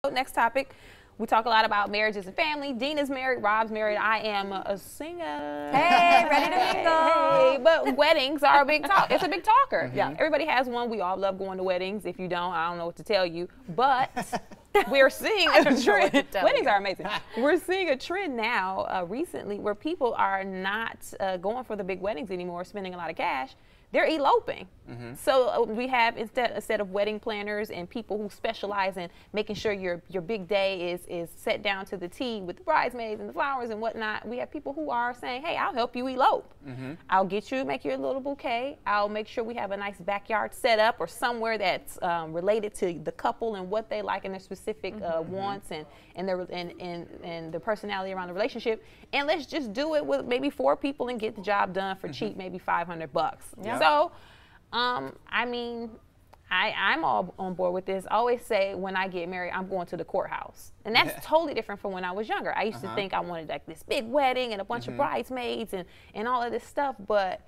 Next topic. We talk a lot about marriages and family. Dean is married, Rob's married, I am a singer. Hey, ready to mingle. Hey, but weddings are a big talk. It's a big talker. Yeah. Everybody has one. We all love going to weddings. If you don't, I don't know what to tell you. But we're seeing a trend. Weddings are amazing. We're seeing a trend now recently where people are not going for the big weddings anymore, spending a lot of cash. They're eloping. So we have instead of wedding planners and people who specialize in making sure your big day is set down to the T with the bridesmaids and the flowers and whatnot. We have people who are saying, hey, I'll help you elope. I'll make you a little bouquet. I'll make sure we have a nice backyard set up or somewhere that's related to the couple and what they like and their specific wants and the personality around the relationship. And let's just do it with maybe 4 people and get the job done for cheap, maybe $500 bucks. Yeah. So, I mean, I'm all on board with this. I always say when I get married, I'm going to the courthouse. And that's totally different from when I was younger. I used to think I wanted like this big wedding and a bunch of bridesmaids and all of this stuff, but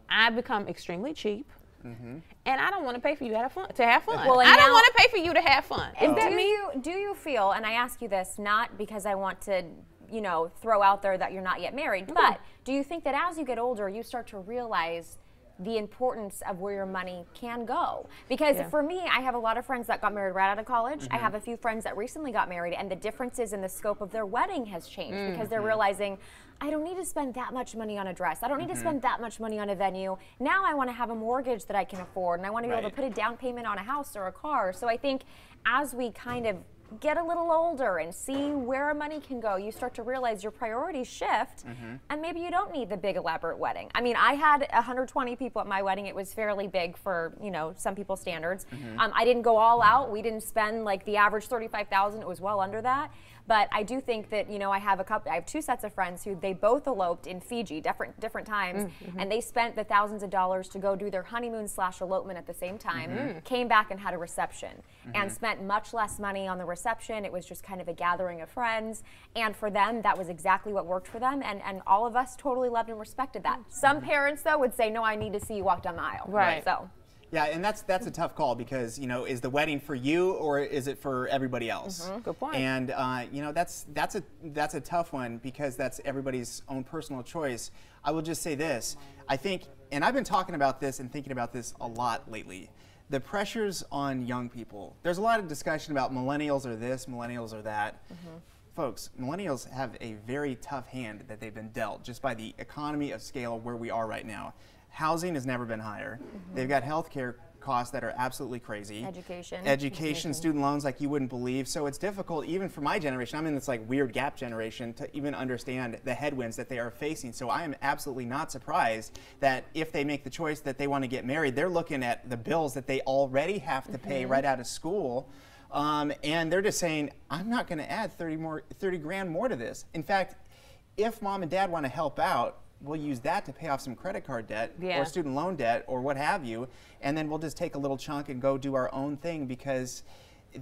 I've become extremely cheap. And I don't want to pay for you to have fun. Well, I don't want to pay for you to have fun. And do you feel, and I ask you this not because I want to, you know, throw out there that you're not yet married, but do you think that as you get older, you start to realize the importance of where your money can go? Because for me, I have a lot of friends that got married right out of college. I have a few friends that recently got married, and the differences in the scope of their wedding has changed because they're realizing, I don't need to spend that much money on a dress. I don't need to spend that much money on a venue. Now I want to have a mortgage that I can afford, and I want to be able to put a down payment on a house or a car. So I think as we kind of get a little older and see where our money can go, you start to realize your priorities shift, and maybe you don't need the big elaborate wedding. I mean, I had 120 people at my wedding. It was fairly big for, you know, some people's standards. I didn't go all out. We didn't spend like the average $35,000. It was well under that. But I do think that, you know, I have 2 sets of friends who they both eloped in Fiji, different times, and they spent the thousands of dollars to go do their honeymoon / elopement at the same time, came back and had a reception, and spent much less money on the reception. It was just kind of a gathering of friends, and for them, that was exactly what worked for them, and all of us totally loved and respected that. Some parents, though, would say, no, I need to see you walk down the aisle. Right. So. Yeah, and that's a tough call because, you know, is the wedding for you or is it for everybody else? Good point. And you know, that's a tough one because that's everybody's own personal choice. I will just say this: I think, and I've been talking about this and thinking about this a lot lately. The pressures on young people. There's a lot of discussion about millennials are this, millennials are that. Folks, millennials have a very tough hand that they've been dealt just by the economy of scale where we are right now. Housing has never been higher. They've got healthcare costs that are absolutely crazy. Education, student loans like you wouldn't believe. So it's difficult even for my generation. I'm in this like weird gap generation to even understand the headwinds that they are facing. So I am absolutely not surprised that if they make the choice that they want to get married, they're looking at the bills that they already have to pay right out of school. And they're just saying, I'm not going to add 30 grand more to this. In fact, if mom and dad want to help out, we'll use that to pay off some credit card debt or student loan debt or what have you, and then we'll just take a little chunk and go do our own thing because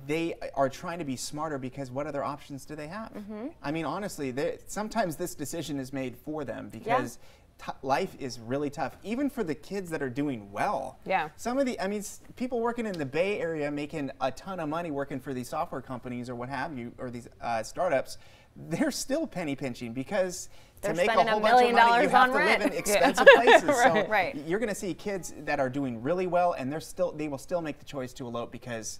they are trying to be smarter because what other options do they have? I mean, honestly, sometimes this decision is made for them because life is really tough, even for the kids that are doing well. Some of the, I mean, people working in the Bay Area making a ton of money working for these software companies or what have you, or these startups, they're still penny pinching because to make a whole bunch of money, you have to live in expensive places. So you're going to see kids that are doing really well, and they will still make the choice to elope because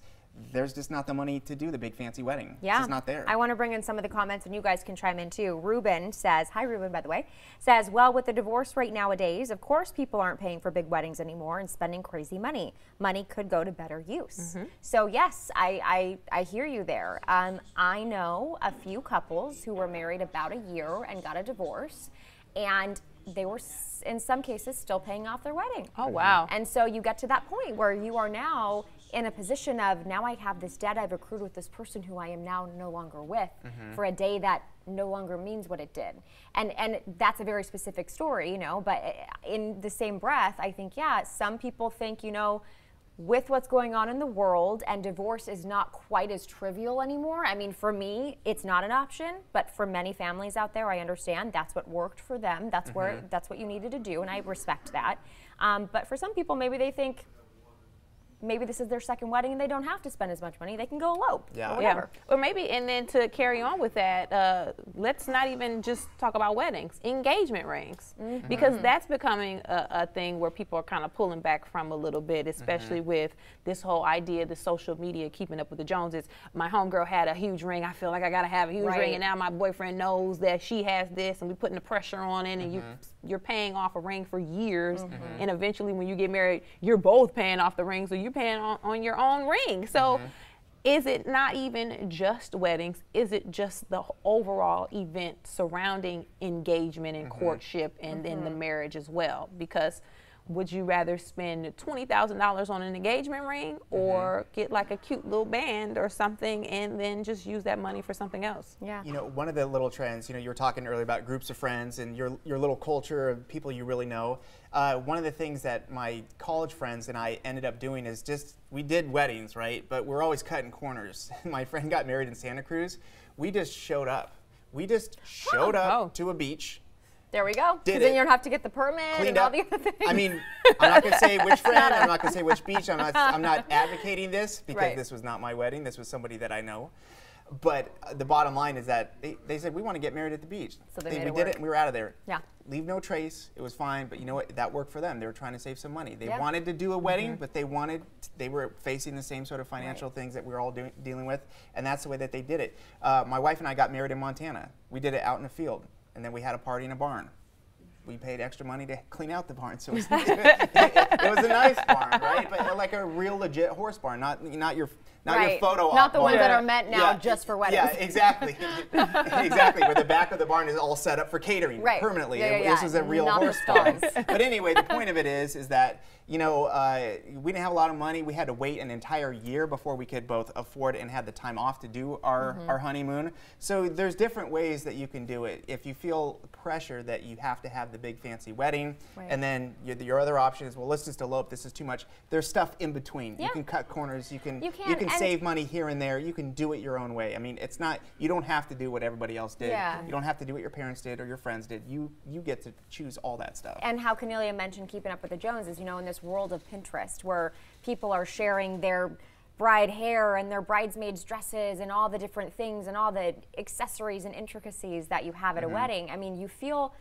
there's just not the money to do the big fancy wedding. It's just not there. I want to bring in some of the comments, and you guys can chime in too. Ruben says, hi Ruben, by the way, says, well, with the divorce rate nowadays, of course people aren't paying for big weddings anymore and spending crazy money. Money could go to better use. So yes, I hear you there. I know a few couples who were married about a year and got a divorce, and they were in some cases still paying off their wedding. Oh, wow. And so you get to that point where you are now in a position of, now I have this debt I've accrued with this person who I am now no longer with for a day that no longer means what it did. And that's a very specific story, you know, but in the same breath, I think, yeah, some people think, you know, with what's going on in the world, and divorce is not quite as trivial anymore. I mean, for me, it's not an option, but for many families out there, I understand that's what worked for them. That's that's what you needed to do, and I respect that. But for some people, maybe they think, maybe this is their second wedding and they don't have to spend as much money. They can go elope Yeah. or whatever. Or maybe, and then to carry on with that, let's not even just talk about weddings, engagement rings, because that's becoming a thing where people are kind of pulling back from a little bit, especially with this whole idea, the social media, keeping up with the Joneses. My homegirl had a huge ring. I feel like I gotta have a huge ring, and now my boyfriend knows that she has this, and we're putting the pressure on it, and you're paying off a ring for years, and eventually when you get married, you're both paying off the ring, so you're paying on your own ring. So is it not even just weddings? Is it just the overall event surrounding engagement and courtship and then the marriage as well? Because would you rather spend $20,000 on an engagement ring or get like a cute little band or something and then just use that money for something else? Yeah. You know, one of the little trends, you know, you were talking earlier about groups of friends and your little culture of people you really know. One of the things that my college friends and I ended up doing is we did weddings, right? But we're always cutting corners. My friend got married in Santa Cruz. We just showed up. We just showed up to a beach. There we go. Because then you don't have to get the permit and all the other things. I mean, I'm not going to say which friend. I'm not going to say which beach. I'm not advocating this because this was not my wedding. This was somebody that I know. But the bottom line is that they said, we want to get married at the beach. So we did it and we were out of there. Yeah. Leave no trace. It was fine. But you know what? That worked for them. They were trying to save some money. They wanted to do a wedding, but they were facing the same sort of financial things that we were all dealing with. And that's the way that they did it. My wife and I got married in Montana. We did it out in the field. And then we had a party in a barn. We paid extra money to clean out the barn, so it was a nice barn, right? But like a real legit horse barn, not your photo op not the barn. ones that are meant now just for weddings. Yeah, exactly, exactly. Where the back of the barn is all set up for catering permanently. This is a real horse barn. But anyway, the point of it is that we didn't have a lot of money. We had to wait an entire year before we could both afford and had the time off to do our honeymoon. So there's different ways that you can do it. If you feel pressure that you have to have the big fancy wedding, and then your other option is, well, let's just elope. This is too much. There's stuff in between. You can cut corners. You can save money here and there. You can do it your own way. I mean, it's not. You don't have to do what everybody else did. You don't have to do what your parents did or your friends did. You get to choose all that stuff. And how Cornelia mentioned keeping up with the Joneses, in this world of Pinterest where people are sharing their bride hair and their bridesmaids dresses and all the different things and all the accessories and intricacies that you have at a wedding. I mean, you feel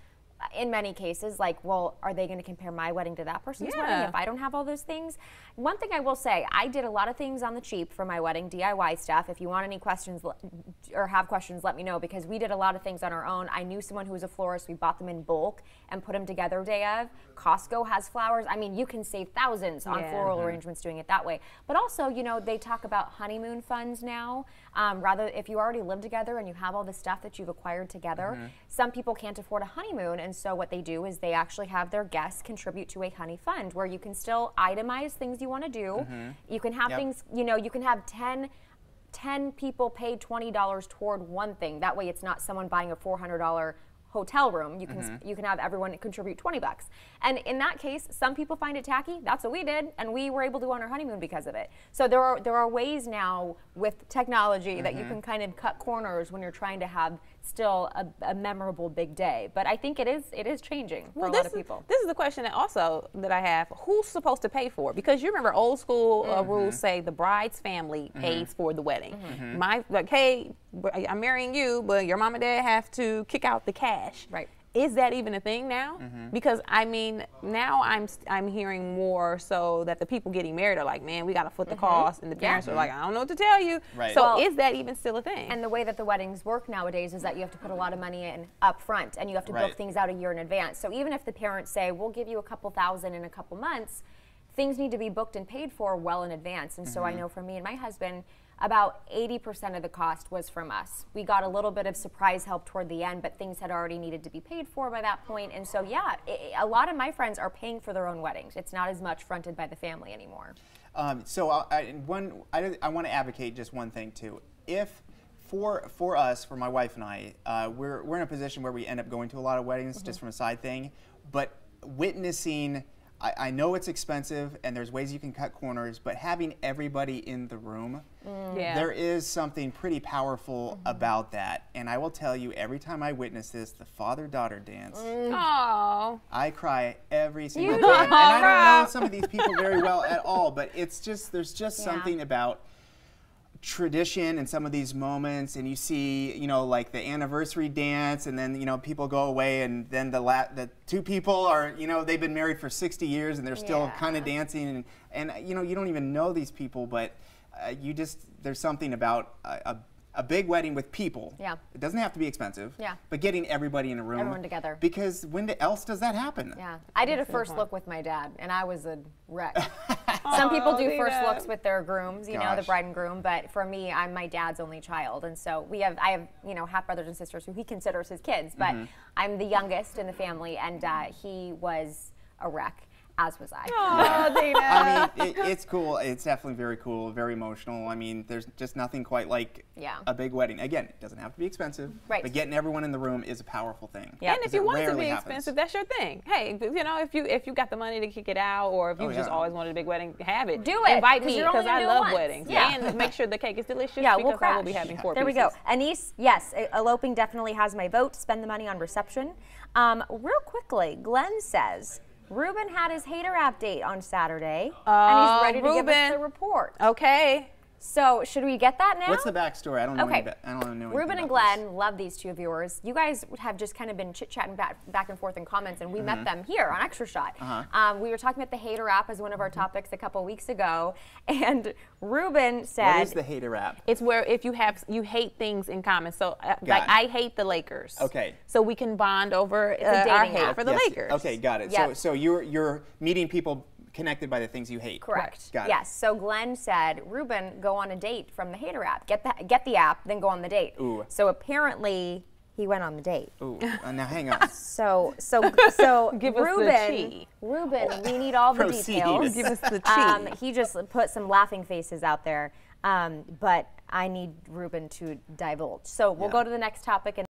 in many cases like, well, are they going to compare my wedding to that person's wedding if I don't have all those things? One thing I will say, I did a lot of things on the cheap for my wedding, DIY stuff. If you want any questions or have questions, let me know, because we did a lot of things on our own. I knew someone who was a florist. We bought them in bulk and put them together day of. Costco has flowers. I mean, you can save thousands on floral arrangements doing it that way. But also, they talk about honeymoon funds now. Rather, if you already live together and you have all the stuff that you've acquired together, some people can't afford a honeymoon, and so what they do is they actually have their guests contribute to a honey fund where you can still itemize things you want to do. You can have things, you can have 10 people pay $20 toward one thing. That way it's not someone buying a $400 hotel room. You can have everyone contribute $20. And in that case, some people find it tacky. That's what we did, and we were able to go on our honeymoon because of it. So there are ways now with technology that you can kind of cut corners when you're trying to have still a memorable big day. But I think it is changing for a lot of people. This is the question that I have. Who's supposed to pay for it? Because you remember old school rules say the bride's family pays for the wedding. Hey, I'm marrying you, but your mom and dad have to kick out the cash. Right. Is that even a thing now? Because I mean, now I'm hearing more so that the people getting married are like, man, we got to foot the cost, and the parents are like, I don't know what to tell you. Right. So is that even still a thing? And the way that the weddings work nowadays is that you have to put a lot of money in up front, and you have to book things out a year in advance. So even if the parents say, we'll give you a couple thousand in a couple months, things need to be booked and paid for well in advance. And so I know for me and my husband, about 80% of the cost was from us. We got a little bit of surprise help toward the end, but things had already needed to be paid for by that point. And so, a lot of my friends are paying for their own weddings. It's not as much fronted by the family anymore. So I want to advocate just one thing too. If for us, for my wife and I, we're in a position where we end up going to a lot of weddings just from a side thing, but witnessing. I know it's expensive and there's ways you can cut corners, but having everybody in the room Yeah. There is something pretty powerful about that. And I will tell you, every time I witness this, the father-daughter dance, Oh. I cry every single time. And I don't know some of these people very well at all, but it's just, there's just something about tradition and some of these moments, and you see, you know, like the anniversary dance, and then, you know, people go away, and then the two people are, you know, they've been married for 60 years and they're still kind of dancing, and you know, you don't even know these people, but you just, there's something about a big wedding with people. Yeah. It doesn't have to be expensive. Yeah. But getting everybody in a room. Everyone together. Because when else does that happen? Yeah. I did a first look with my dad, and I was a wreck. Some people do first looks with their grooms, you know, the bride and groom, but for me, I'm my dad's only child, and so I have, you know, half brothers and sisters who he considers his kids, but I'm the youngest in the family, and he was a wreck. As was I. Oh, Dana. I mean, it's cool. It's definitely very cool, very emotional. I mean, there's just nothing quite like a big wedding. Again, it doesn't have to be expensive, but getting everyone in the room is a powerful thing. Yeah. And if you want it to be expensive, that's your thing. Hey, you know, if you got the money to kick it out, or if you just always wanted a big wedding, have it. Do it. Invite me, because I love weddings. Yeah. And make sure the cake is delicious, yeah, because I will be having 4 There pieces. we go. Anise, yes, eloping definitely has my vote. Spend the money on reception. Real quickly, Glenn says, Ruben had his hater app date on Saturday, and he's ready to give us the report. Okay. So should we get that now? What's the backstory? I don't know. I don't know. Ruben and Glenn, love these two viewers. You guys have just kind of been chit-chatting back and forth in comments, and we met them here on Extra Shot. We were talking about the hater app as one of our topics a couple weeks ago, and Ruben said, "What is the hater app?" It's where if you hate things in common. So like I hate the Lakers. Okay. So we can bond over our hate for the Lakers. Okay, got it. Yep. So you're meeting people connected by the things you hate. Correct. Got it. Yes. So Glenn said, Ruben, go on a date from the hater app. Get the app, then go on the date. Ooh. So apparently he went on the date. Ooh. Now hang on. So Give Ruben, us the tea. Ruben, we need all the details. Give us the tea. He just put some laughing faces out there, but I need Ruben to divulge. So we'll go to the next topic.